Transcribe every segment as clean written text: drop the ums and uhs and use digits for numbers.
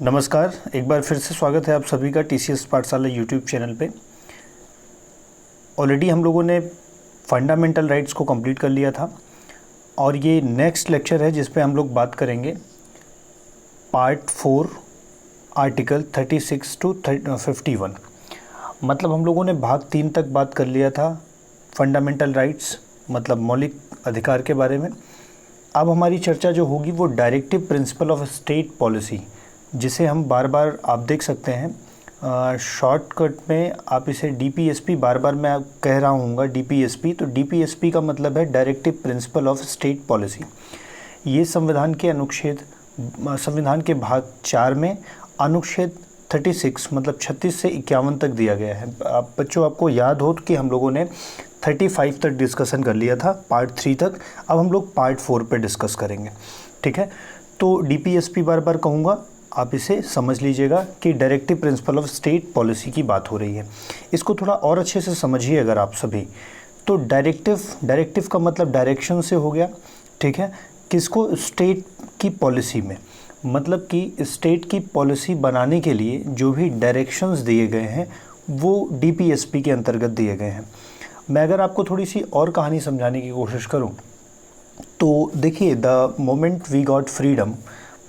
नमस्कार, एक बार फिर से स्वागत है आप सभी का टीसीएस पाठशाला यूट्यूब चैनल पे। ऑलरेडी हम लोगों ने फंडामेंटल राइट्स को कंप्लीट कर लिया था और ये नेक्स्ट लेक्चर है जिस पे हम लोग बात करेंगे पार्ट 4 आर्टिकल 36 टू 51। मतलब हम लोगों ने भाग 3 तक बात कर लिया था फंडामेंटल राइट्स मतलब मौलिक अधिकार के बारे में। अब हमारी चर्चा जो होगी वो directive principle of state policy, जिसे हम बार बार आप देख सकते हैं शॉर्टकट में आप इसे डीपीएसपी बार बार मैं कह रहा हूँ डीपीएसपी। तो डीपीएसपी का मतलब है directive principle of state policy. ये संविधान के भाग 4 में अनुच्छेद 36 मतलब 36 से 51 तक दिया गया है। आप बच्चों आपको याद हो कि हम लोगों ने 35 तक डिस्कशन कर लिया था, पार्ट 3 तक। अब हम लोग पार्ट 4 पे डिस्कस करेंगे, ठीक है। तो डीपीएसपी बार बार कहूँगा, आप इसे समझ लीजिएगा कि directive principle of state policy की बात हो रही है। इसको थोड़ा और अच्छे से समझिए अगर आप सभी। तो डायरेक्टिव का मतलब डायरेक्शन से हो गया, ठीक है। किसको? स्टेट की पॉलिसी में, मतलब कि स्टेट की पॉलिसी बनाने के लिए जो भी डायरेक्शंस दिए गए हैं वो डीपीएसपी के अंतर्गत दिए गए हैं। मैं अगर आपको थोड़ी सी और कहानी समझाने की कोशिश करूं तो देखिए, the moment we got freedom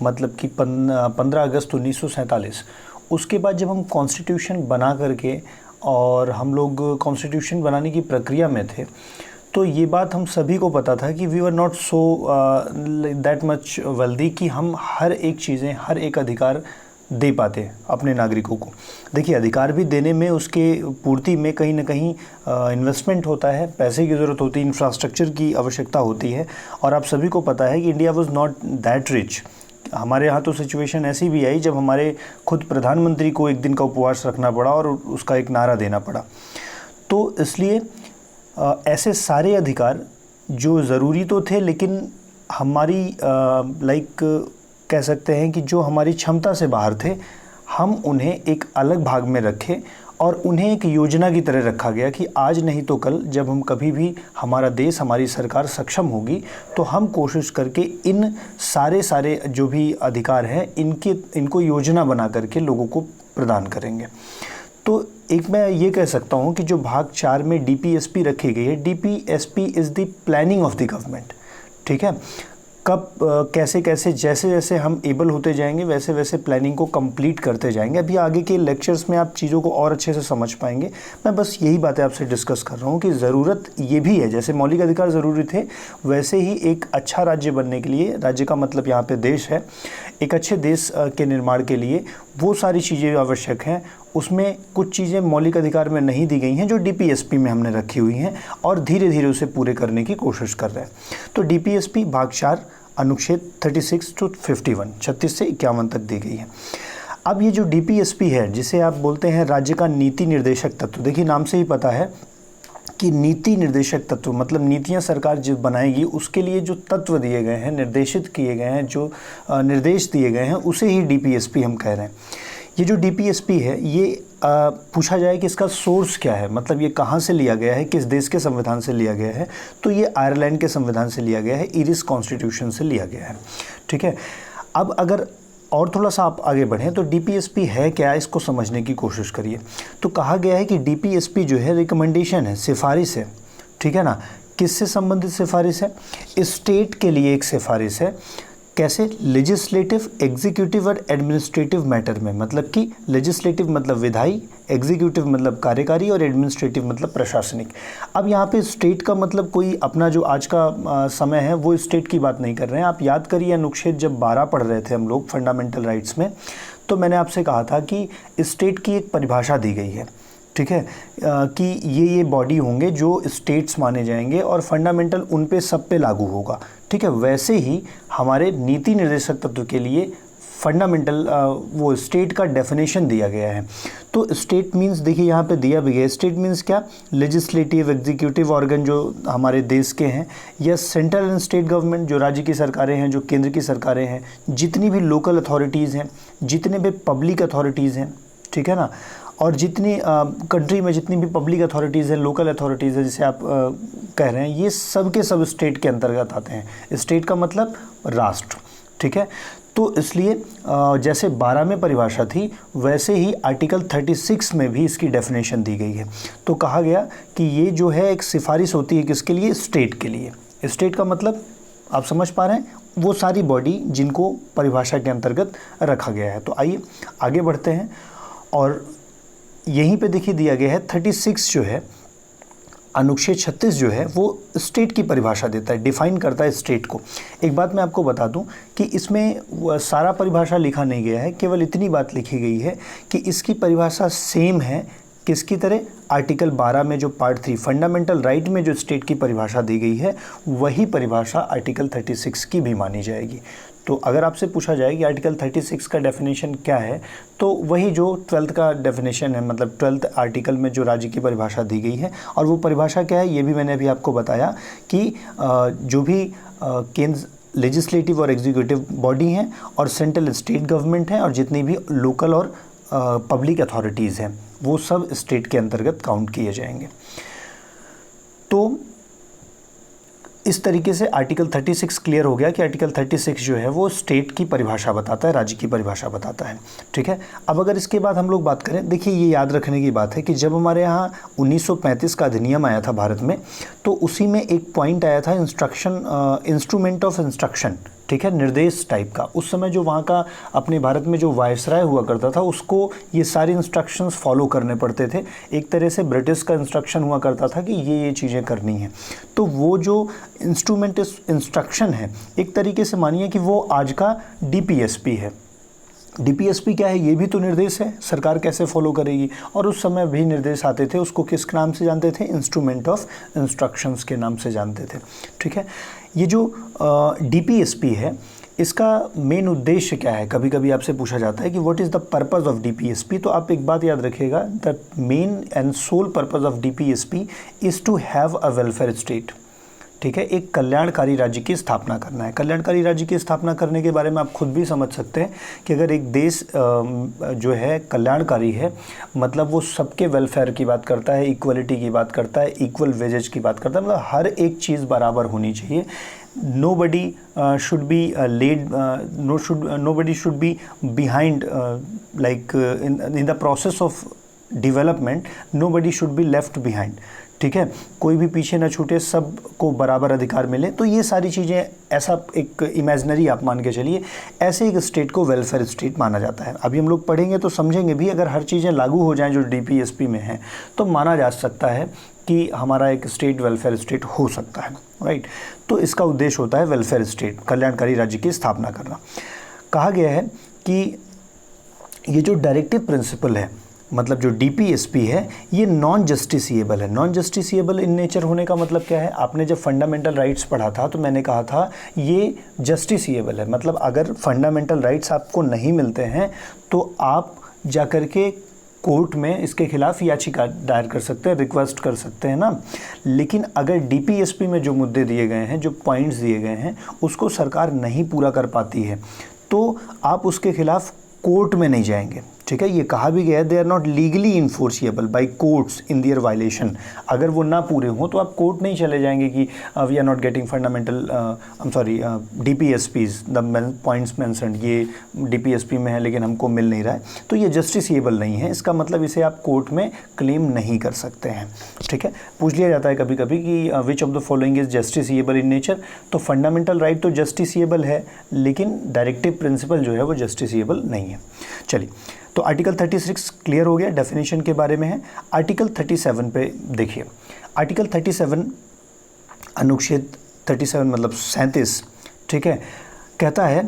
मतलब कि 15 अगस्त 1947, उसके बाद जब हम कॉन्स्टिट्यूशन बना करके और हम लोग कॉन्स्टिट्यूशन बनाने की प्रक्रिया में थे, तो ये बात हम सभी को पता था कि we were not so that much wealthy कि हम हर एक अधिकार दे पाते अपने नागरिकों को। देखिए, अधिकार भी देने में, उसके पूर्ति में कहीं ना कहीं इन्वेस्टमेंट होता है, पैसे की ज़रूरत होती है, इंफ्रास्ट्रक्चर की आवश्यकता होती है। और आप सभी को पता है कि India was not that rich. हमारे यहाँ तो सिचुएशन ऐसी भी आई जब हमारे खुद प्रधानमंत्री को एक दिन का उपवास रखना पड़ा और उसका एक नारा देना पड़ा। तो इसलिए ऐसे सारे अधिकार जो ज़रूरी तो थे, लेकिन हमारी कह सकते हैं कि जो हमारी क्षमता से बाहर थे, हम उन्हें एक अलग भाग में रखे और उन्हें एक योजना की तरह रखा गया कि आज नहीं तो कल जब हम कभी भी हमारा देश, हमारी सरकार सक्षम होगी तो हम कोशिश करके इन सारे जो भी अधिकार हैं इनको योजना बना करके लोगों को प्रदान करेंगे। तो एक मैं ये कह सकता हूँ कि जो भाग 4 में डीपीएसपी रखी गई है, DPSP is the planning of the government, ठीक है। कब कैसे जैसे जैसे हम एबल होते जाएंगे वैसे वैसे प्लानिंग को कंप्लीट करते जाएंगे। अभी आगे के लेक्चर्स में आप चीज़ों को और अच्छे से समझ पाएंगे। मैं बस यही बातें आपसे डिस्कस कर रहा हूँ कि ज़रूरत ये भी है, जैसे मौलिक अधिकार ज़रूरी थे वैसे ही एक अच्छा राज्य बनने के लिए, राज्य का मतलब यहाँ पे देश है, एक अच्छे देश के निर्माण के लिए वो सारी चीज़ें आवश्यक हैं। उसमें कुछ चीज़ें मौलिक अधिकार में नहीं दी गई हैं जो डीपीएसपी में हमने रखी हुई हैं और धीरे धीरे उसे पूरे करने की कोशिश कर रहे हैं। तो डीपीएसपी भाग 4 अनुच्छेद 36 टू 51, 36 से 51 तक दी गई है। अब ये जो डीपीएसपी है, जिसे आप बोलते हैं राज्य का नीति निर्देशक तत्व, देखिए नाम से ही पता है कि नीति निर्देशक तत्व मतलब नीतियां सरकार जो बनाएगी उसके लिए जो तत्व दिए गए हैं, निर्देशित किए गए हैं, जो निर्देश दिए गए हैं, उसे ही डीपीएसपी हम कह रहे हैं। ये जो डीपीएसपी है ये पूछा जाए कि इसका सोर्स क्या है, मतलब ये कहाँ से लिया गया है, किस देश के संविधान से लिया गया है, तो ये आयरलैंड के संविधान से लिया गया है, इरिस कॉन्स्टिट्यूशन से लिया गया है, ठीक है। अब अगर और थोड़ा सा आप आगे बढ़ें तो डीपीएसपी है क्या, इसको समझने की कोशिश करिए। तो कहा गया है कि डीपीएसपी जो है रिकमेंडेशन है, सिफारिश है, ठीक है ना। किससे संबंधित सिफारिश है? स्टेट के लिए एक सिफारिश है। कैसे? लेजिस्लेटिव, एग्जीक्यूटिव और एडमिनिस्ट्रेटिव मैटर में, मतलब कि लेजिस्लेटिव मतलब विधायी, एग्जीक्यूटिव मतलब कार्यकारी और एडमिनिस्ट्रेटिव मतलब प्रशासनिक। अब यहाँ पे स्टेट का मतलब कोई अपना जो आज का समय है वो स्टेट की बात नहीं कर रहे हैं। आप याद करिए अनुच्छेद जब 12 पढ़ रहे थे हम लोग फंडामेंटल राइट्स में, तो मैंने आपसे कहा था कि स्टेट की एक परिभाषा दी गई है, ठीक है, कि ये बॉडी होंगे जो स्टेट्स माने जाएंगे और फंडामेंटल उन पे सब पे लागू होगा, ठीक है। वैसे ही हमारे नीति निर्देशक तत्व के लिए फंडामेंटल वो स्टेट का डेफिनेशन दिया गया है। तो स्टेट मींस देखिए यहाँ पे दिया भी गया, स्टेट मींस क्या? लेजिस्लेटिव, एग्जीक्यूटिव ऑर्गन जो हमारे देश के हैं, या सेंट्रल एंड स्टेट गवर्नमेंट जो राज्य की सरकारें हैं, जो केंद्र की सरकारें हैं, जितनी भी लोकल अथॉरिटीज़ हैं, जितने भी पब्लिक अथॉरिटीज़ हैं, ठीक है ना। और जितनी कंट्री में जितनी भी पब्लिक अथॉरिटीज़ हैं, लोकल अथॉरिटीज़ हैं, जिसे आप कह रहे हैं, ये सब के सब स्टेट के अंतर्गत आते हैं। स्टेट का मतलब राष्ट्र, ठीक है। तो इसलिए जैसे 12 में परिभाषा थी वैसे ही आर्टिकल 36 में भी इसकी डेफिनेशन दी गई है। तो कहा गया कि ये जो है एक सिफारिश होती है किसके लिए, स्टेट के लिए। स्टेट का मतलब आप समझ पा रहे हैं, वो सारी बॉडी जिनको परिभाषा के अंतर्गत रखा गया है। तो आइए आगे बढ़ते हैं और यहीं पे देखिए दिया गया है 36 जो है, अनुच्छेद 36 जो है वो स्टेट की परिभाषा देता है, डिफाइन करता है स्टेट को। एक बात मैं आपको बता दूं कि इसमें सारा परिभाषा लिखा नहीं गया है, केवल इतनी बात लिखी गई है कि इसकी परिभाषा सेम है किसकी तरह, आर्टिकल 12 में जो पार्ट 3 फंडामेंटल राइट में जो स्टेट की परिभाषा दी गई है वही परिभाषा आर्टिकल 36 की भी मानी जाएगी। तो अगर आपसे पूछा जाए कि आर्टिकल 36 का डेफिनेशन क्या है, तो वही जो 12th का डेफिनेशन है, मतलब 12th आर्टिकल में जो राज्य की परिभाषा दी गई है। और वो परिभाषा क्या है ये भी मैंने अभी आपको बताया कि जो भी केंद्र लेजिस्लेटिव और एग्जीक्यूटिव बॉडी हैं और सेंट्रल स्टेट गवर्नमेंट हैं और जितनी भी लोकल और पब्लिक अथॉरिटीज़ हैं वो सब स्टेट के अंतर्गत काउंट किए जाएंगे। तो इस तरीके से आर्टिकल 36 क्लियर हो गया कि आर्टिकल 36 जो है वो स्टेट की परिभाषा बताता है, राज्य की परिभाषा बताता है। ठीक है, अब अगर इसके बाद हम लोग बात करें, देखिए ये याद रखने की बात है कि जब हमारे यहाँ 1935 का अधिनियम आया था भारत में, तो उसी में एक पॉइंट आया था इंस्ट्रूमेंट ऑफ इंस्ट्रक्शन। ठीक है, निर्देश टाइप का। उस समय जो वहाँ का अपने भारत में जो वायसराय हुआ करता था उसको ये सारे इंस्ट्रक्शंस फॉलो करने पड़ते थे। एक तरह से ब्रिटिश का इंस्ट्रक्शन हुआ करता था कि ये चीज़ें करनी है। तो वो जो इंस्ट्रूमेंट इंस्ट्रक्शन है एक तरीके से मानिए कि वो आज का डीपीएसपी है। डीपीएसपी क्या है, ये भी तो निर्देश है, सरकार कैसे फॉलो करेगी। और उस समय भी निर्देश आते थे, उसको किस नाम से जानते थे, इंस्ट्रूमेंट ऑफ इंस्ट्रक्शंस के नाम से जानते थे। ठीक है, ये जो डीपीएसपी है इसका मेन उद्देश्य क्या है, कभी कभी आपसे पूछा जाता है कि what is the purpose of DPSP. तो आप एक बात याद रखिएगा, the main and sole purpose of DPSP is to have a welfare state. ठीक है, एक कल्याणकारी राज्य की स्थापना करना है। कल्याणकारी राज्य की स्थापना करने के बारे में आप खुद भी समझ सकते हैं कि अगर एक देश जो है कल्याणकारी है, मतलब वो सबके वेलफेयर की बात करता है, इक्वलिटी की बात करता है, इक्वल वेजेज की बात करता है, मतलब हर एक चीज़ बराबर होनी चाहिए। nobody should be nobody should be behind, in the process of development nobody should be left behind। ठीक है, कोई भी पीछे ना छूटे, सबको बराबर अधिकार मिले। तो ये सारी चीज़ें, ऐसा एक इमेजिनरी आप मान के चलिए, ऐसे एक स्टेट को वेलफेयर स्टेट माना जाता है। अभी हम लोग पढ़ेंगे तो समझेंगे भी, अगर हर चीज़ें लागू हो जाएं जो डीपीएसपी में हैं तो माना जा सकता है कि हमारा एक स्टेट वेलफेयर स्टेट हो सकता है। राइट, तो इसका उद्देश्य होता है वेलफेयर स्टेट, कल्याणकारी राज्य की स्थापना करना। कहा गया है कि ये जो डायरेक्टिव प्रिंसिपल है, मतलब जो डीपीएसपी है, ये नॉन जस्टिसिएबल है। नॉन जस्टिसिएबल इन नेचर होने का मतलब क्या है, आपने जब फंडामेंटल राइट्स पढ़ा था तो मैंने कहा था ये जस्टिसिएबल है, मतलब अगर फंडामेंटल राइट्स आपको नहीं मिलते हैं तो आप जाकर के कोर्ट में इसके खिलाफ याचिका दायर कर सकते हैं, रिक्वेस्ट कर सकते हैं ना। लेकिन अगर डीपीएसपी में जो मुद्दे दिए गए हैं, जो पॉइंट्स दिए गए हैं, उसको सरकार नहीं पूरा कर पाती है तो आप उसके खिलाफ कोर्ट में नहीं जाएंगे। ठीक है, ये कहा भी गया है, they are not legally enforceable by courts in their violation. अगर वो ना पूरे हों तो आप कोर्ट नहीं चले जाएंगे कि we are not getting fundamental DPSPs, the points mentioned ये डीपीएसपी में है लेकिन हमको मिल नहीं रहा है, तो ये जस्टिसिएबल नहीं है। इसका मतलब इसे आप कोर्ट में क्लेम नहीं कर सकते हैं। ठीक है, पूछ लिया जाता है कभी कभी कि which of the following is justiciable in nature. तो फंडामेंटल राइट तो जस्टिसिएबल है, लेकिन डायरेक्टिव प्रिंसिपल जो है वो जस्टिसिएबल नहीं है। चलिए, तो आर्टिकल 36 क्लियर हो गया, डेफिनेशन के बारे में है। आर्टिकल 37 पे देखिए, आर्टिकल 37 अनुच्छेद 37 मतलब 37, ठीक है, कहता है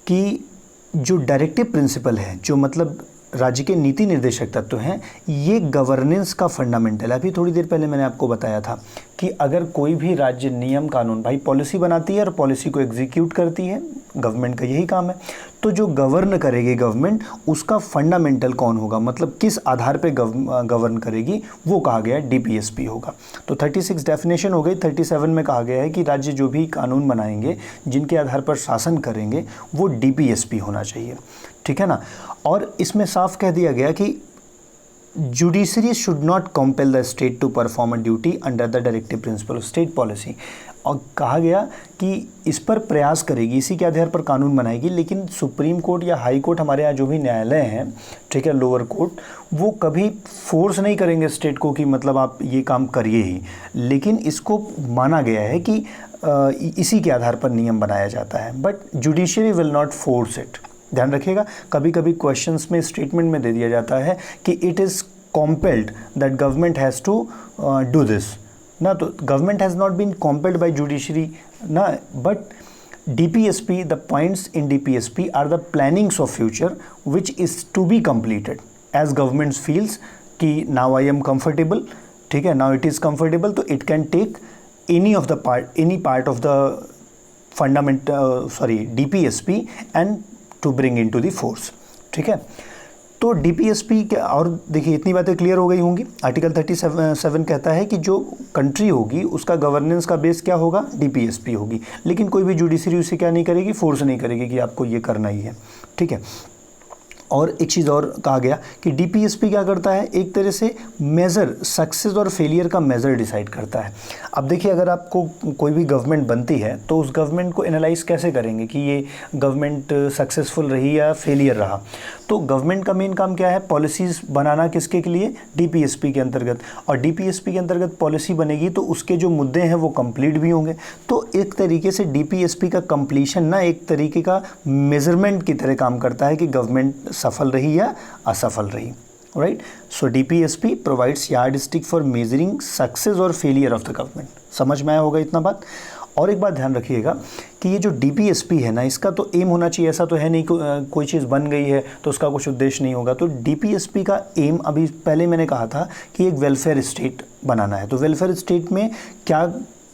कि जो डायरेक्टिव प्रिंसिपल है, जो मतलब राज्य के नीति निर्देशक तत्व हैं, ये गवर्नेंस का फंडामेंटल है। अभी थोड़ी देर पहले मैंने आपको बताया था कि अगर कोई भी राज्य नियम कानून, भाई पॉलिसी बनाती है और पॉलिसी को एग्जीक्यूट करती है, गवर्नमेंट का यही काम है। तो जो गवर्न करेगी गवर्नमेंट, उसका फंडामेंटल कौन होगा, मतलब किस आधार पे गवर्न करेगी, वो कहा गया है डीपीएसपी होगा। तो 36 डेफिनेशन हो गई। 37 में कहा गया है कि राज्य जो भी कानून बनाएंगे, जिनके आधार पर शासन करेंगे, वो डीपीएसपी होना चाहिए। ठीक है ना। और इसमें साफ कह दिया गया कि judiciary should not compel the state to perform a duty under the directive principle of state policy. और कहा गया कि इस पर प्रयास करेगी, इसी के आधार पर कानून बनाएगी, लेकिन सुप्रीम कोर्ट या हाई कोर्ट, हमारे यहाँ जो भी न्यायालय हैं, ठीक है, लोअर कोर्ट, वो कभी फोर्स नहीं करेंगे स्टेट को कि मतलब आप ये काम करिए ही, लेकिन इसको माना गया है कि इसी के आधार पर नियम बनाया जाता है, but judiciary will not force it. ध्यान रखिएगा, कभी कभी क्वेश्चंस में स्टेटमेंट में दे दिया जाता है कि it is compelled that government has to do this ना, तो government has not been compelled by judiciary ना, but DPSP, the points in DPSP are the plannings of future which is to be completed as government feels कि now I am comfortable, ठीक है, now it is comfortable, तो it can take any part of the DPSP and to bring into the force, ठीक है। तो DPSP के, और देखिए इतनी बातें क्लियर हो गई होंगी। आर्टिकल 37 कहता है कि जो कंट्री होगी उसका गवर्नेंस का बेस क्या होगा, DPSP होगी, लेकिन कोई भी जुडिशरी उसे क्या नहीं करेगी, फोर्स नहीं करेगी कि आपको ये करना ही है, ठीक है। और एक चीज़ और कहा गया कि DPSP क्या करता है, एक तरह से मेज़र, सक्सेस और फेलियर का मेज़र डिसाइड करता है। अब देखिए, अगर आपको कोई भी गवर्नमेंट बनती है तो उस गवर्नमेंट को एनालाइज कैसे करेंगे कि ये गवर्नमेंट सक्सेसफुल रही या फेलियर रहा। तो गवर्नमेंट का मेन काम क्या है, पॉलिसीज़ बनाना, किसके के लिए, DPSP के अंतर्गत, और DPSP के अंतर्गत पॉलिसी बनेगी तो उसके जो मुद्दे हैं वो कंप्लीट भी होंगे। तो एक तरीके से DPSP का कंप्लीशन ना एक तरीके का मेजरमेंट की तरह काम करता है कि गवर्नमेंट सफल रही या असफल रही, right. So DPSP provides yardstick for measuring success और फेलियर ऑफ द गवर्नमेंट। समझ में आया होगा इतना बात। और एक बात ध्यान रखिएगा कि ये जो DPSP है ना, इसका तो एम होना चाहिए, ऐसा तो है नहीं कोई चीज़ बन गई है तो उसका कुछ उद्देश्य नहीं होगा। तो DPSP का एम, अभी पहले मैंने कहा था कि एक वेलफेयर स्टेट बनाना है, तो वेलफेयर स्टेट में क्या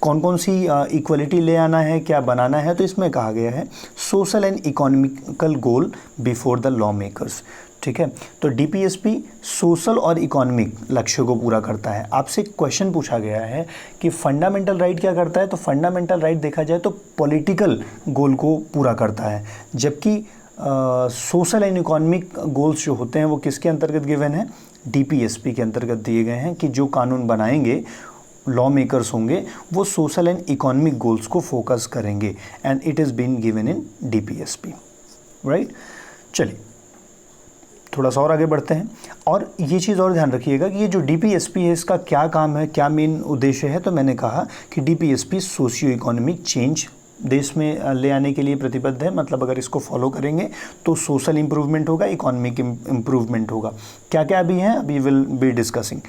कौन कौन सी इक्वलिटी ले आना है, क्या बनाना है, तो इसमें कहा गया है social and economical goal before the law makers, ठीक है। तो DPSP सोशल और इकोनॉमिक लक्ष्यों को पूरा करता है। आपसे क्वेश्चन पूछा गया है कि फंडामेंटल राइट क्या करता है, तो फंडामेंटल राइट देखा जाए तो पॉलिटिकल गोल को पूरा करता है, जबकि सोशल एंड इकोनॉमिक गोल्स जो होते हैं वो किसके अंतर्गत गिवन है, DPSP के अंतर्गत दिए गए हैं कि जो कानून बनाएंगे, लॉ मेकर्स होंगे, वो सोशल एंड इकोनॉमिक गोल्स को फोकस करेंगे, and it is been given in DPSP, right. चलिए थोड़ा सा और आगे बढ़ते हैं, और ये चीज़ और ध्यान रखिएगा कि ये जो DPSP है इसका क्या काम है, क्या मेन उद्देश्य है। तो मैंने कहा कि DPSP सोशियो इकोनॉमिक चेंज देश में ले आने के लिए प्रतिबद्ध है, मतलब अगर इसको फॉलो करेंगे तो सोशल इम्प्रूवमेंट होगा, इकोनॉमिक इम्प्रूवमेंट होगा। क्या क्या अभी हैं, अभी विल बी डिस्कसिंग।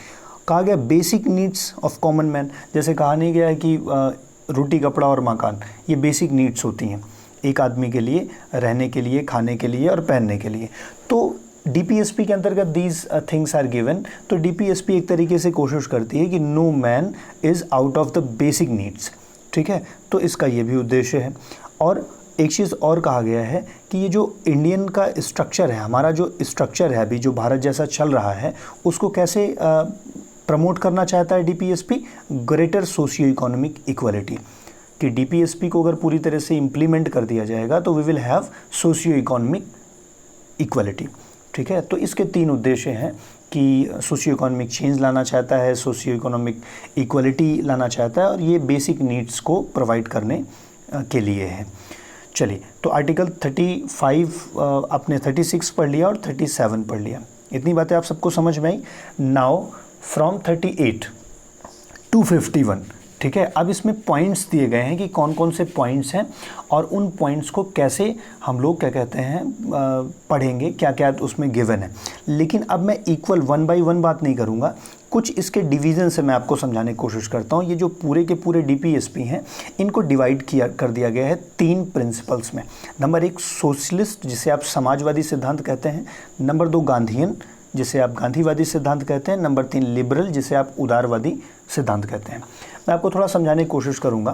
कहा गया basic needs of common man, जैसे कहा नहीं गया है कि रोटी, कपड़ा और मकान, ये बेसिक नीड्स होती हैं एक आदमी के लिए, रहने के लिए, खाने के लिए और पहनने के लिए। तो DPSP के अंतर्गत दीज थिंग्स आर गिवन। तो DPSP एक तरीके से कोशिश करती है कि no man is out of the basic needs, ठीक है। तो इसका ये भी उद्देश्य है। और एक चीज़ और कहा गया है कि ये जो इंडियन का स्ट्रक्चर है, हमारा जो स्ट्रक्चर है अभी, जो भारत जैसा चल रहा है, उसको कैसे प्रमोट करना चाहता है DPSP, greater socio economic equality, कि DPSP को अगर पूरी तरह से इम्प्लीमेंट कर दिया जाएगा तो we will have socio economic equality, ठीक है। तो इसके 3 उद्देश्य हैं कि सोशियो इकोनॉमिक चेंज लाना चाहता है, सोशियो इकोनॉमिक इक्वलिटी लाना चाहता है, और ये बेसिक नीड्स को प्रोवाइड करने के लिए है। चलिए, तो आर्टिकल 35 आपने 36 पढ़ लिया और 37 पढ़ लिया, इतनी बातें आप सबको समझ में आई। नाउ फ्रॉम 38 to 51, ठीक है। अब इसमें पॉइंट्स दिए गए हैं कि कौन कौन से पॉइंट्स हैं और उन पॉइंट्स को कैसे हम लोग क्या कहते हैं पढ़ेंगे, क्या क्या उसमें गिवन है। लेकिन अब मैं इक्वल 1 by 1 बात नहीं करूँगा, कुछ इसके डिवीज़न से मैं आपको समझाने की कोशिश करता हूँ। ये जो पूरे के पूरे DPSP हैं, इनको डिवाइड कर दिया गया है 3 प्रिंसिपल्स में। नंबर 1 सोशलिस्ट, जिसे आप समाजवादी सिद्धांत कहते हैं। नंबर 2 गांधीयन, जिसे आप गांधीवादी सिद्धांत कहते हैं। नंबर 3 लिबरल, जिसे आप उदारवादी सिद्धांत कहते हैं। मैं आपको थोड़ा समझाने की कोशिश करूंगा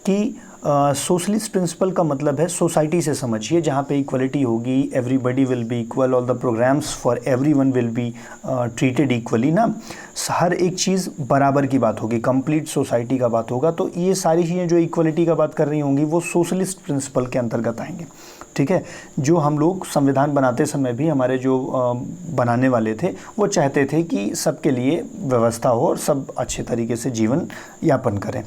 कि सोशलिस्ट प्रिंसिपल का मतलब है सोसाइटी से समझिए, जहाँ पे इक्वलिटी होगी, everybody will be equal, all the programs for everyone will be treated equally ना, हर एक चीज़ बराबर की बात होगी, कंप्लीट सोसाइटी का बात होगा। तो ये सारी चीज़ें जो इक्वलिटी का बात कर रही होंगी वो सोशलिस्ट प्रिंसिपल के अंतर्गत आएंगे, ठीक है। जो हम लोग संविधान बनाते समय भी हमारे जो बनाने वाले थे वो चाहते थे कि सबके लिए व्यवस्था हो और सब अच्छे तरीके से जीवन यापन करें।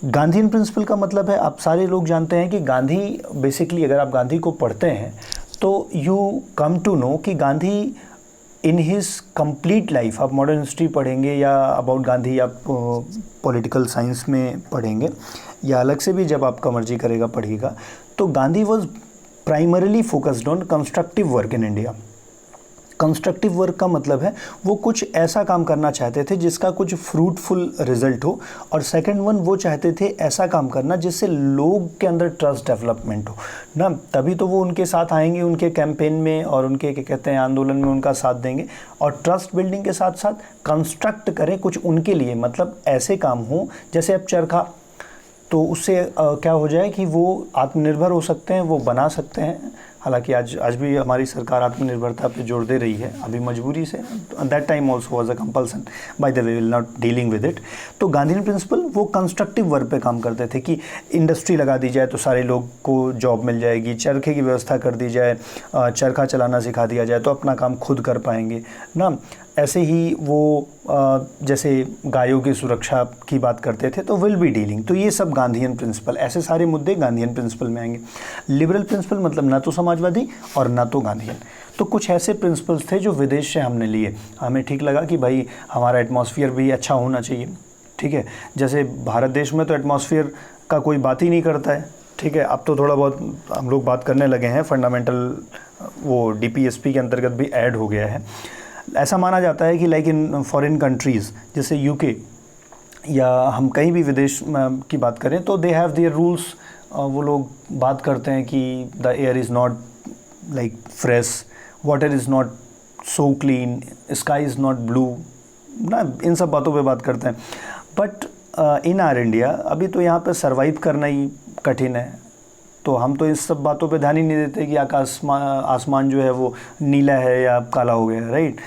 गांधीयन प्रिंसिपल का मतलब है, आप सारे लोग जानते हैं कि गांधी बेसिकली, अगर आप गांधी को पढ़ते हैं तो यू कम टू नो कि Gandhi in his complete life, आप मॉडर्न हिस्ट्री पढ़ेंगे या अबाउट गांधी आप पॉलिटिकल साइंस में पढ़ेंगे या अलग से भी जब आपका मर्जी करेगा पढ़िएगा, तो Gandhi was primarily focused on constructive work in India. Constructive work का मतलब है वो कुछ ऐसा काम करना चाहते थे जिसका कुछ फ्रूटफुल रिजल्ट हो, और सेकंड वन वो चाहते थे ऐसा काम करना जिससे लोग के अंदर ट्रस्ट डेवलपमेंट हो ना, तभी तो वो उनके साथ आएंगे, उनके कैंपेन में और उनके क्या कहते हैं आंदोलन में उनका साथ देंगे। और ट्रस्ट बिल्डिंग के साथ साथ कंस्ट्रक्ट करें कुछ उनके लिए, मतलब ऐसे काम हो जैसे अब चरखा, तो उससे क्या हो जाए कि वो आत्मनिर्भर हो सकते हैं, वो बना सकते हैं। हालांकि आज भी हमारी सरकार आत्मनिर्भरता पे जोर दे रही है, अभी मजबूरी से, that time also was a compulsion, by the way will not dealing with it. तो गांधीयन प्रिंसिपल वो कंस्ट्रक्टिव वर्क पे काम करते थे कि इंडस्ट्री लगा दी जाए तो सारे लोग को जॉब मिल जाएगी, चरखे की व्यवस्था कर दी जाए, चरखा चलाना सिखा दिया जाए तो अपना काम खुद कर पाएंगे ना। ऐसे ही वो जैसे गायों की सुरक्षा की बात करते थे तो विल बी डीलिंग, तो ये सब गांधीयन प्रिंसिपल, ऐसे सारे मुद्दे गांधीयन प्रिंसिपल में आएंगे। लिबरल प्रिंसिपल मतलब ना तो समाजवादी और ना तो गांधीयन, तो कुछ ऐसे प्रिंसिपल्स थे जो विदेश से हमने लिए, हमें ठीक लगा कि भाई हमारा एटमॉस्फेयर भी अच्छा होना चाहिए, ठीक है। जैसे भारत देश में तो एटमॉस्फेयर का कोई बात ही नहीं करता है, ठीक है। अब तो थोड़ा बहुत हम लोग बात करने लगे हैं, फंडामेंटल वो DPSP के अंतर्गत भी ऐड हो गया है। ऐसा माना जाता है कि लाइक इन फॉरेन कंट्रीज़ जैसे UK या हम कहीं भी विदेश की बात करें तो दे हैव देयर रूल्स, वो लोग बात करते हैं कि the air is not like fresh, water is not so clean, sky is not blue ना, इन सब बातों पे बात करते हैं। बट इन आर इंडिया अभी तो यहाँ पे सर्वाइव करना ही कठिन है, तो हम तो इस सब बातों पे ध्यान ही नहीं देते कि आसमान जो है वो नीला है या काला हो गया है, राइट।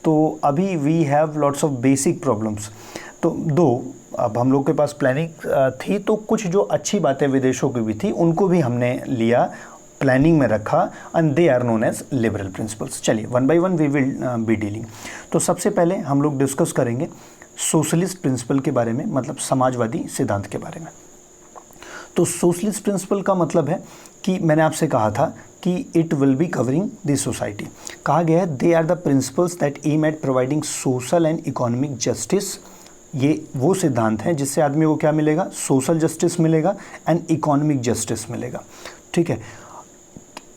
तो अभी we have lots of basic problems. तो अब हम लोग के पास प्लानिंग थी, तो कुछ जो अच्छी बातें विदेशों की भी थी उनको भी हमने लिया, प्लानिंग में रखा, and they are known as liberal principles. चलिए one by one we will be dealing. तो सबसे पहले हम लोग डिस्कस करेंगे सोशलिस्ट प्रिंसिपल के बारे में, मतलब समाजवादी सिद्धांत के बारे में। तो सोशलिस्ट प्रिंसिपल का मतलब है कि मैंने आपसे कहा था कि it will be covering the society. कहा गया है they are the principles that aim at providing social and economic justice. ये वो सिद्धांत हैं जिससे आदमी को क्या मिलेगा, सोशल जस्टिस मिलेगा एंड इकोनॉमिक जस्टिस मिलेगा, ठीक है।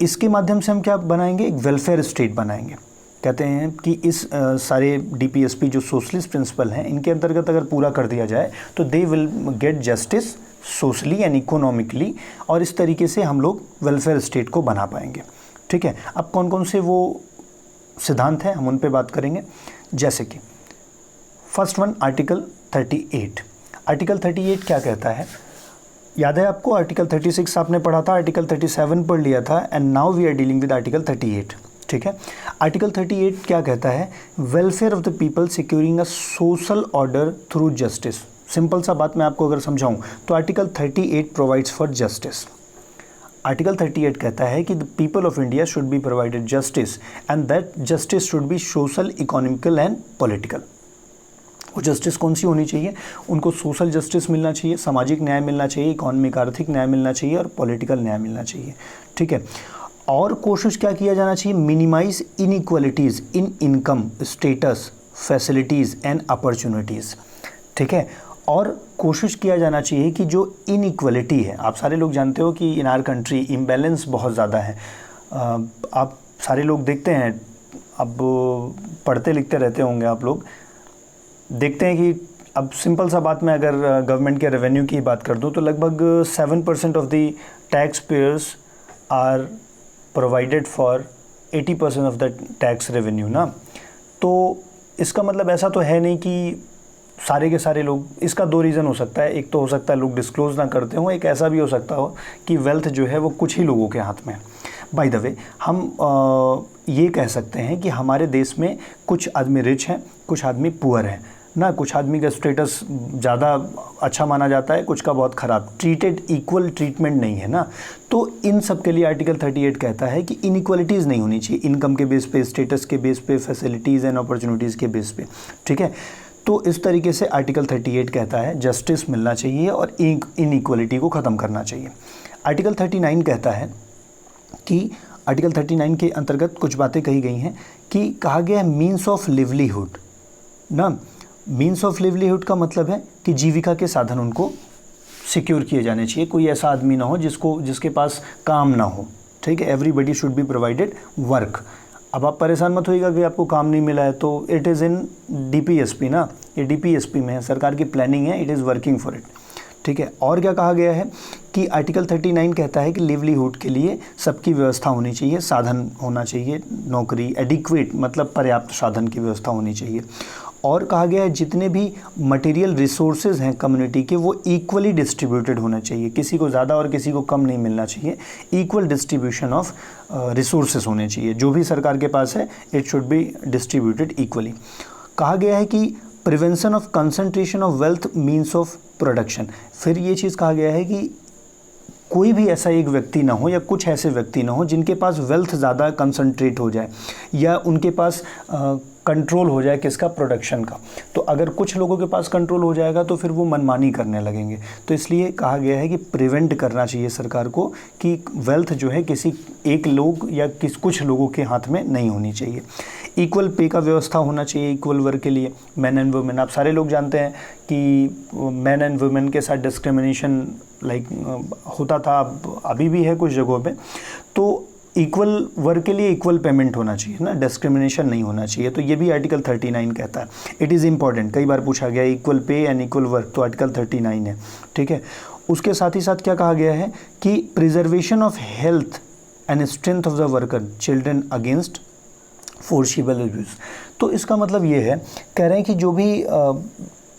इसके माध्यम से हम क्या बनाएंगे, एक वेलफेयर स्टेट बनाएंगे। कहते हैं कि इस सारे DPSP जो सोशलिस्ट प्रिंसिपल हैं इनके अंतर्गत अगर पूरा कर दिया जाए तो they will get justice socially and economically, और इस तरीके से हम लोग वेलफेयर स्टेट को बना पाएंगे, ठीक है। अब कौन कौन से वो सिद्धांत हैं हम उन पे बात करेंगे। जैसे कि फर्स्ट वन आर्टिकल 38। आर्टिकल 38 क्या कहता है, याद है आपको, आर्टिकल 36 आपने पढ़ा था, आर्टिकल 37 पढ़ लिया था, and now we are dealing with article 38, ठीक है। आर्टिकल 38 क्या कहता है, welfare of the people securing a social order through justice. Simple सा बात मैं आपको अगर समझाऊं तो article 38 provides for justice. Article 38 कहता है कि the people of India should be provided justice, and that justice should be social, economical and political. वो जस्टिस कौन सी होनी चाहिए, उनको सोशल जस्टिस मिलना चाहिए, सामाजिक न्याय मिलना चाहिए, इकोनॉमिक आर्थिक न्याय मिलना चाहिए और पॉलिटिकल न्याय मिलना चाहिए, ठीक है। और कोशिश क्या किया जाना चाहिए, minimize inequalities in income, status, facilities and opportunities, ठीक है। और कोशिश किया जाना चाहिए कि जो इनइक्वालिटी है, आप सारे लोग जानते हो कि इन आर कंट्री इम्बैलेंस बहुत ज़्यादा है। आप सारे लोग देखते हैं, अब पढ़ते लिखते रहते होंगे आप लोग, देखते हैं कि अब सिंपल सा बात मैं अगर गवर्नमेंट के रेवेन्यू की बात कर दूं तो लगभग 7% of the tax payers are provided for 80% of the tax revenue ना। तो इसका मतलब ऐसा तो है नहीं कि सारे के सारे लोग, इसका दो रीज़न हो सकता है। एक तो हो सकता है लोग डिस्क्लोज ना करते हों, एक ऐसा भी हो सकता हो कि वेल्थ जो है वो कुछ ही लोगों के हाथ में है। बाय द वे हम ये कह सकते हैं कि हमारे देश में कुछ आदमी रिच हैं, कुछ आदमी पुअर हैं। ना, कुछ आदमी का स्टेटस ज़्यादा अच्छा माना जाता है, कुछ का बहुत ख़राब, ट्रीटेड इक्वल ट्रीटमेंट नहीं है ना। तो इन सब के लिए आर्टिकल 38 कहता है कि इनइक्वालिटीज़ नहीं होनी चाहिए, इनकम के बेस पे, स्टेटस के बेस पे, फैसिलिटीज़ एंड अपॉर्चुनिटीज़ के बेस पे, ठीक है। तो इस तरीके से आर्टिकल 38 कहता है जस्टिस मिलना चाहिए और इनइक्वालिटी को ख़त्म करना चाहिए। आर्टिकल 39 कहता है कि आर्टिकल 39 के अंतर्गत कुछ बातें कही गई हैं कि कहा गया है मीन्स ऑफ लिवलीहुड ना। मीन्स ऑफ लिवलीहुड का मतलब है कि जीविका के साधन उनको सिक्योर किए जाने चाहिए। कोई ऐसा आदमी ना हो जिसके पास काम ना हो, ठीक है। Everybody should be provided work. अब आप परेशान मत होइएगा कि आपको काम नहीं मिला है, तो इट इज़ इन डीपीएसपी ना, ये डीपीएसपी में है, सरकार की प्लानिंग है, it is working for it, ठीक है। और क्या कहा गया है कि आर्टिकल 39 कहता है कि लिवलीहुड के लिए सबकी व्यवस्था होनी चाहिए, साधन होना चाहिए, नौकरी, एडिक्वेट मतलब पर्याप्त साधन की व्यवस्था होनी चाहिए। और कहा गया है जितने भी मटेरियल रिसोर्सेज हैं कम्युनिटी के वो इक्वली डिस्ट्रीब्यूटेड होना चाहिए, किसी को ज़्यादा और किसी को कम नहीं मिलना चाहिए, इक्वल डिस्ट्रीब्यूशन ऑफ रिसोर्सेज होने चाहिए, जो भी सरकार के पास है it should be distributed equally. कहा गया है कि prevention of concentration of wealth means of production. फिर ये चीज़ कहा गया है कि कोई भी ऐसा एक व्यक्ति ना हो या कुछ ऐसे व्यक्ति ना हो जिनके पास वेल्थ ज़्यादा कंसंट्रेट हो जाए या उनके पास कंट्रोल हो जाए किसका, प्रोडक्शन का। तो अगर कुछ लोगों के पास कंट्रोल हो जाएगा तो फिर वो मनमानी करने लगेंगे। तो इसलिए कहा गया है कि प्रिवेंट करना चाहिए सरकार को कि वेल्थ जो है किसी एक लोग या कुछ लोगों के हाथ में नहीं होनी चाहिए। इक्वल पे का व्यवस्था होना चाहिए इक्वल वर्क के लिए, मैन एंड वुमेन। आप सारे लोग जानते हैं कि मैन एंड वुमेन के साथ डिस्क्रिमिनेशन होता था, अभी भी है कुछ जगहों पे। तो इक्वल वर्क के लिए इक्वल पेमेंट होना चाहिए ना, डिस्क्रिमिनेशन नहीं होना चाहिए। तो ये भी आर्टिकल 39 कहता है। इट इज़ इम्पॉर्टेंट, कई बार पूछा गया equal pay and equal work, तो आर्टिकल 39 है, ठीक है। उसके साथ ही साथ क्या कहा गया है कि preservation of health and strength of the worker children against forcible abuse. तो इसका मतलब ये है, कह रहे हैं कि जो भी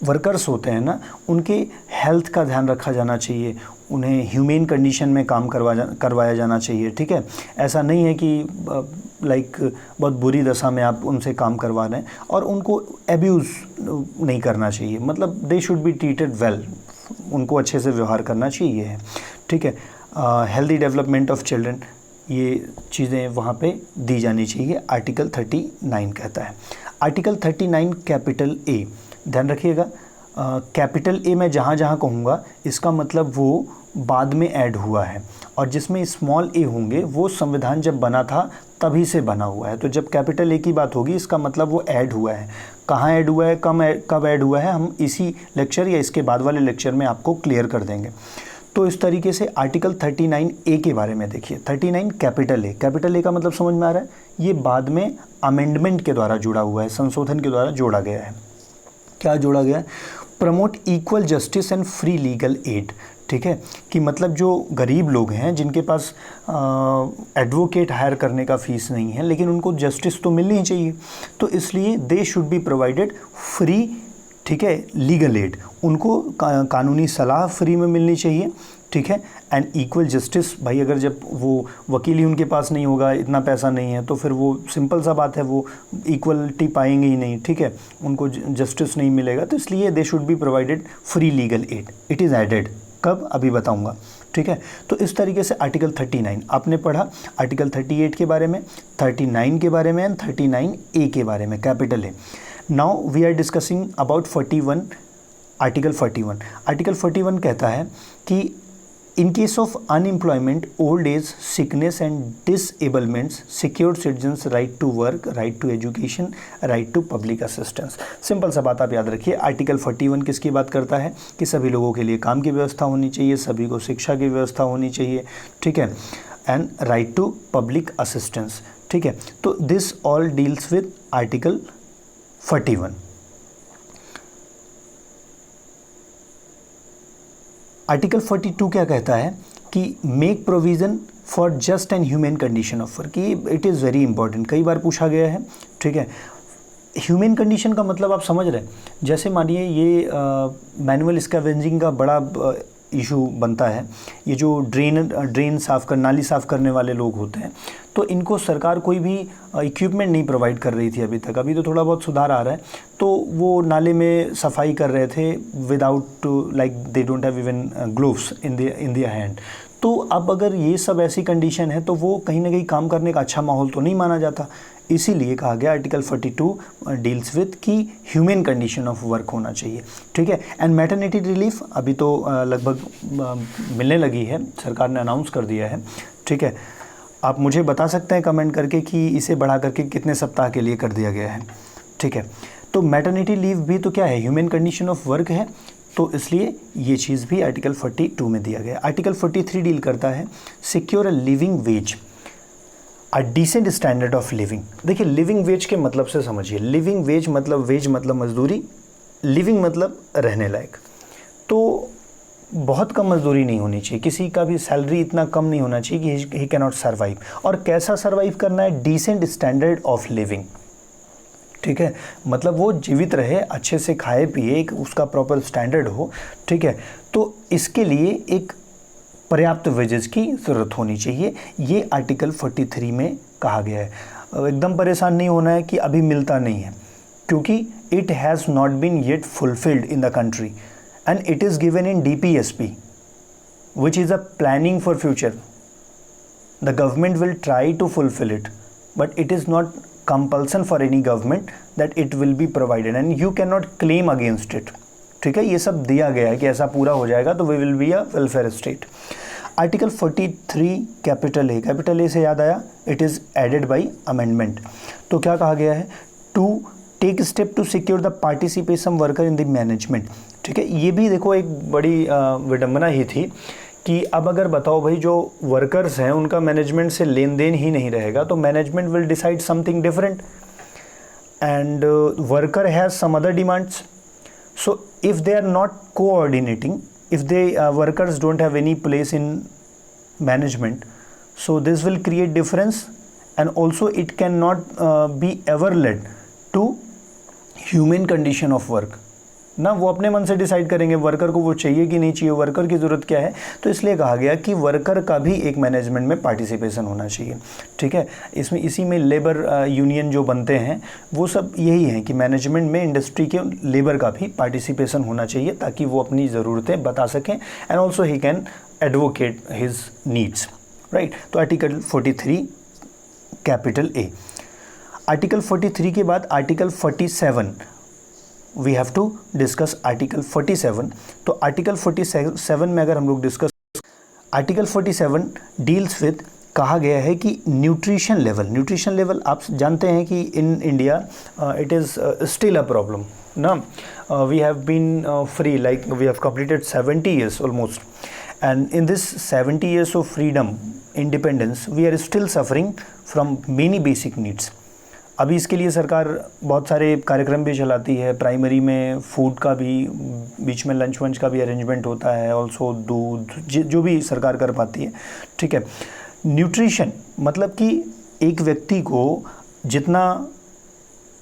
वर्कर्स होते हैं ना, उनके हेल्थ का ध्यान रखा जाना चाहिए, उन्हें ह्यूमेन कंडीशन में काम करवाया जाना चाहिए, ठीक है। ऐसा नहीं है कि बहुत बुरी दशा में आप उनसे काम करवा रहे हैं, और उनको एब्यूज़ नहीं करना चाहिए, मतलब दे शुड बी ट्रीटेड वेल, उनको अच्छे से व्यवहार करना चाहिए, ठीक है। हेल्दी डेवलपमेंट ऑफ चिल्ड्रन, ये चीज़ें वहाँ पे दी जानी चाहिए, आर्टिकल 39 कहता है। आर्टिकल 39 कैपिटल ए, ध्यान रखिएगा, कैपिटल ए मैं जहाँ जहाँ कहूँगा इसका मतलब वो बाद में ऐड हुआ है, और जिसमें स्मॉल ए होंगे वो संविधान जब बना था तभी से बना हुआ है। तो जब कैपिटल ए की बात होगी इसका मतलब वो ऐड हुआ है। कहाँ ऐड हुआ है, कब ऐड हुआ है, हम इसी लेक्चर या इसके बाद वाले लेक्चर में आपको क्लियर कर देंगे। तो इस तरीके से आर्टिकल 39 ए के बारे में देखिए। 39 कैपिटल ए, कैपिटल ए का मतलब समझ में आ रहा है, ये बाद में अमेंडमेंट के द्वारा जुड़ा हुआ है, संशोधन के द्वारा जोड़ा गया है। क्या जोड़ा गया है, promote equal justice and free legal add, ठीक है। कि मतलब जो गरीब लोग हैं जिनके पास एडवोकेट हायर करने का फीस नहीं है, लेकिन उनको जस्टिस तो मिलनी ही चाहिए, तो इसलिए they should be provided free, ठीक है, लीगल एड, उनको कानूनी सलाह फ्री में मिलनी चाहिए, ठीक है। एंड इक्वल जस्टिस, भाई अगर जब वो वकील ही उनके पास नहीं होगा, इतना पैसा नहीं है, तो फिर वो सिंपल सा बात है, वो इक्वलिटी पाएंगे ही नहीं, ठीक है, उनको जस्टिस नहीं मिलेगा। तो इसलिए they should be provided free legal aid. It is added, कब, अभी बताऊंगा, ठीक है। तो इस तरीके से आर्टिकल 39 आपने पढ़ा, आर्टिकल 38 के बारे में, 39 के बारे में एंड 39 ए के बारे में, capital A. Now we are discussing about 41, article 41। Article 41 कहता है कि in case of unemployment, old age, sickness and disablements, secured citizens right to work, right to education, right to public assistance. Simple सा बात आप याद रखिए, article 41 किसकी बात करता है कि सभी लोगों के लिए काम की व्यवस्था होनी चाहिए, सभी को शिक्षा की व्यवस्था होनी चाहिए, ठीक है, and right to public assistance, ठीक है। तो this all deals with article 41। Article 42 क्या कहता है कि make provision for just and human condition of work. It is very important, कई बार पूछा गया है, ठीक है। ह्यूमन कंडीशन का मतलब आप समझ रहे हैं, जैसे मानिए ये मैनुअल स्कैवेंजिंग का बड़ा इशू बनता है। ये जो ड्रेन साफ़ कर नाली साफ़ करने वाले लोग होते हैं, तो इनको सरकार कोई भी इक्विपमेंट नहीं प्रोवाइड कर रही थी अभी तक। अभी तो थोड़ा बहुत सुधार आ रहा है। तो वो नाले में सफाई कर रहे थे without like they don't have even gloves in their hand. तो अब अगर ये सब ऐसी कंडीशन है तो वो कहीं ना कहीं काम करने का अच्छा माहौल तो नहीं माना जाता। इसीलिए कहा गया आर्टिकल 42 डील्स विद कि ह्यूमन कंडीशन ऑफ वर्क होना चाहिए, ठीक है। एंड मैटरनिटी रिलीफ अभी तो लगभग मिलने लगी है, सरकार ने अनाउंस कर दिया है, ठीक है। आप मुझे बता सकते हैं कमेंट करके कि इसे बढ़ा करके कितने सप्ताह के लिए कर दिया गया है, ठीक है। तो मैटरनिटी लीव भी तो क्या है, ह्यूमन कंडीशन ऑफ वर्क है, तो इसलिए ये चीज़ भी आर्टिकल 42 में दिया गया। आर्टिकल 43 डील करता है secure a living wage, a decent standard of living. देखिए लिविंग वेज के मतलब से समझिए, लिविंग वेज मतलब मजदूरी, लिविंग मतलब रहने लायक। तो बहुत कम मजदूरी नहीं होनी चाहिए, किसी का भी सैलरी इतना कम नहीं होना चाहिए कि ही कैन नॉट सर्वाइव। और कैसा सर्वाइव करना है, डिसेंट स्टैंडर्ड ऑफ लिविंग, ठीक है। मतलब वो जीवित रहे, अच्छे से खाए पिए, एक उसका प्रॉपर स्टैंडर्ड हो, ठीक है। तो इसके लिए एक पर्याप्त वेजेस की ज़रूरत होनी चाहिए, ये आर्टिकल 43 में कहा गया है। एकदम परेशान नहीं होना है कि अभी मिलता नहीं है, क्योंकि it has not been yet fulfilled in the country and it is given in DPSP which is a planning for future. The government will try to fulfil it but it is not compulsion for any government that it will be provided and you cannot claim against it, ठीक है। ये सब दिया गया है कि ऐसा पूरा हो जाएगा तो we will be a welfare state। Article 43 capital A, capital A से याद आया, it is added by amendment. तो क्या कहा गया है, to take step to secure the participation worker in the management, ठीक है। ये भी देखो एक बड़ी विडंबना ही थी कि अब अगर बताओ भाई जो वर्कर्स हैं उनका मैनेजमेंट से लेन देन ही नहीं रहेगा तो management will decide something different and worker has some other demands. So if they are not coordinating, if they workers don't have any place in management, so this will create difference and also it can not be ever led to human condition of work ना। वो अपने मन से decide करेंगे worker को वो चाहिए कि नहीं चाहिए, वर्कर की ज़रूरत क्या है। तो इसलिए कहा गया कि वर्कर का भी एक मैनेजमेंट में पार्टिसिपेशन होना चाहिए, ठीक है। इसमें इसी में लेबर यूनियन जो बनते हैं वो सब यही हैं कि मैनेजमेंट में इंडस्ट्री के लेबर का भी पार्टिसिपेशन होना चाहिए ताकि वो अपनी ज़रूरतें बता सकें and also he can advocate his needs, right. तो आर्टिकल 43 कैपिटल ए। आर्टिकल 43 के बाद article 47 we have to discuss article 47। तो आर्टिकल 47 में अगर हम लोग डिस्कस, आर्टिकल 47 डील्स विद, कहा गया है कि न्यूट्रिशन लेवल आप जानते हैं कि in India it is still a problem ना। We have been free, like we have completed 70 years almost, and in this 70 years of freedom independence we are still suffering from many basic needs. अभी इसके लिए सरकार बहुत सारे कार्यक्रम भी चलाती है, प्राइमरी में फूड का भी, बीच में लंच वंच का भी अरेंजमेंट होता है, ऑल्सो दूध जो भी सरकार कर पाती है, ठीक है। न्यूट्रिशन मतलब कि एक व्यक्ति को जितना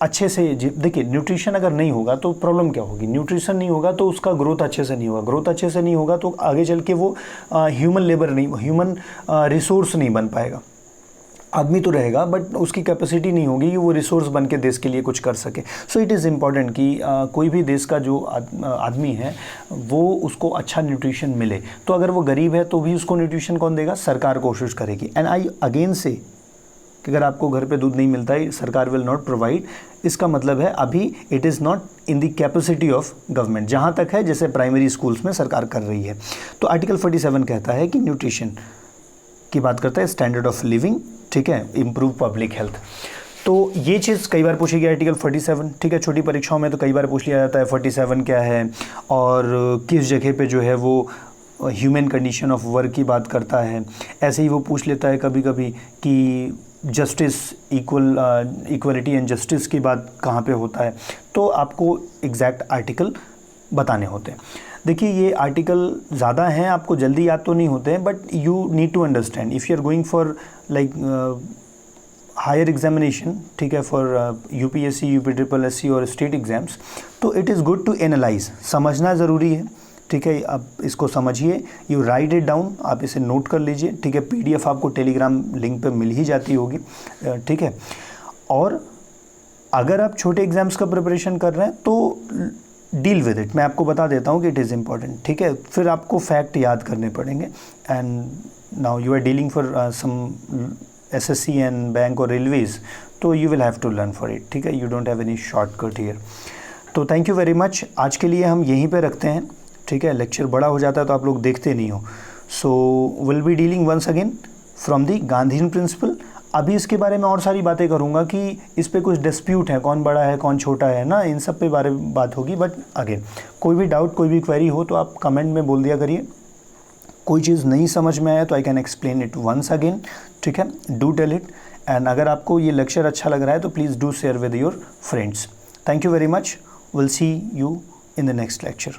अच्छे से, देखिए न्यूट्रिशन अगर नहीं होगा तो प्रॉब्लम क्या होगी, न्यूट्रिशन नहीं होगा तो उसका ग्रोथ अच्छे से नहीं होगा, ग्रोथ अच्छे से नहीं होगा तो आगे चल के वो ह्यूमन रिसोर्स नहीं बन पाएगा। आदमी तो रहेगा बट उसकी कैपेसिटी नहीं होगी कि वो रिसोर्स बन के देश के लिए कुछ कर सके। सो इट इज़ इम्पॉर्टेंट कि कोई भी देश का जो आदमी है वो उसको अच्छा न्यूट्रिशन मिले। तो अगर वो गरीब है तो भी उसको न्यूट्रिशन कौन देगा, सरकार कोशिश करेगी। एंड आई अगेन से कि अगर आपको घर पे दूध नहीं मिलता है, सरकार विल नॉट प्रोवाइड, इसका मतलब है अभी it is not in the capacity of government, जहाँ तक है जैसे प्राइमरी स्कूल्स में सरकार कर रही है। तो आर्टिकल 47 कहता है कि न्यूट्रिशन की बात करता है, स्टैंडर्ड ऑफ लिविंग, ठीक है, इम्प्रूव पब्लिक हेल्थ। तो ये चीज़ कई बार पूछी गई आर्टिकल 47, ठीक है। छोटी परीक्षाओं में तो कई बार पूछ लिया जाता है 47 क्या है और किस जगह पे जो है वो ह्यूमन कंडीशन ऑफ वर्क की बात करता है। ऐसे ही वो पूछ लेता है कभी कभी कि जस्टिस, इक्वलिटी एंड जस्टिस की बात कहाँ पे होता है। तो आपको एग्जैक्ट आर्टिकल बताने होते हैं। देखिए ये आर्टिकल ज़्यादा हैं, आपको जल्दी याद तो नहीं होते हैं, but you need to understand if you are going for like higher examination, ठीक है, फॉर UPSC, UPSSC और स्टेट एग्ज़ाम्स, तो it is good to analyse, समझना ज़रूरी है, ठीक है। आप इसको समझिए, यू राइट इट डाउन, आप इसे नोट कर लीजिए, ठीक है। PDF आपको टेलीग्राम लिंक पे मिल ही जाती होगी, ठीक है। और अगर आप छोटे एग्जाम्स का प्रिपरेशन कर रहे हैं तो डील विद इट, मैं आपको बता देता हूँ कि इट इज़ इम्पॉर्टेंट, ठीक है। फिर आपको फैक्ट याद करने पड़ेंगे। And now you are dealing for some SSC and bank और रेलवेज, तो you will have to learn for it, ठीक है। You don't have any shortcut here. तो थैंक यू वेरी मच, आज के लिए हम यहीं पे रखते हैं, ठीक है। लेक्चर बड़ा हो जाता है तो आप लोग देखते नहीं हो। So will be dealing once again from the Gandhian principle. अभी इसके बारे में और सारी बातें करूंगा कि इस पे कुछ डिस्प्यूट है, कौन बड़ा है कौन छोटा है ना, इन सब पे बारे में बात होगी। बट अगेन कोई भी डाउट, कोई भी क्वेरी हो तो आप कमेंट में बोल दिया करिए। कोई चीज़ नहीं समझ में आया तो I can explain it once again, ठीक है। Do tell it. एंड अगर आपको ये लेक्चर अच्छा लग रहा है तो please do share with your friends. Thank you very much, will see you in the next lecture.